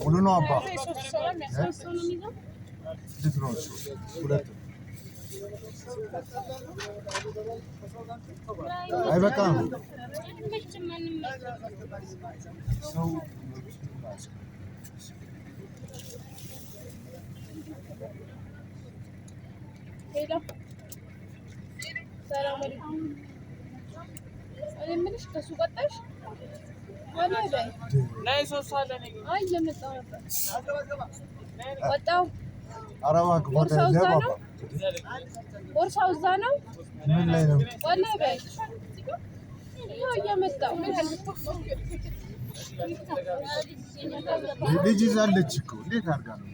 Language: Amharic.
ሙሉ ነው አባ እንዴት ነው እሱ? ሁለት አይበቃም ሰው ሄሎ ሰላም አለይኩም ምንሽ ከሱ ቀጣሽ ወላ ላይ ናይ ሶሳለ ነኝ አይ የመጣው ነበር ወጣው አራዋክ ቦታ ለባባ ቦርሳው እዛ ነው ምን ላይ ነው ወላ ላይ ይሄው የመጣው ልጅ ይዛለች እኮ እንዴት አድርጋ ነው